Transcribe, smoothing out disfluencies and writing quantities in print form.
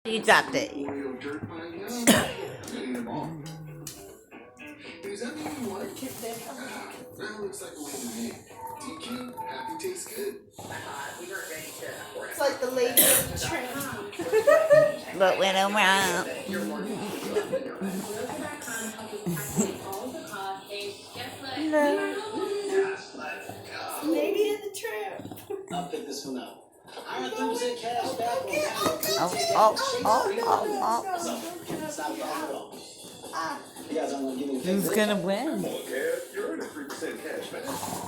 You dropped it. It's like the lady in the tramp. But when I'm around. Lady in the tramp. I'll pick this one up. I got 3% cash back on Who's gonna win? Come on, Kev. You earned a 3% cash back.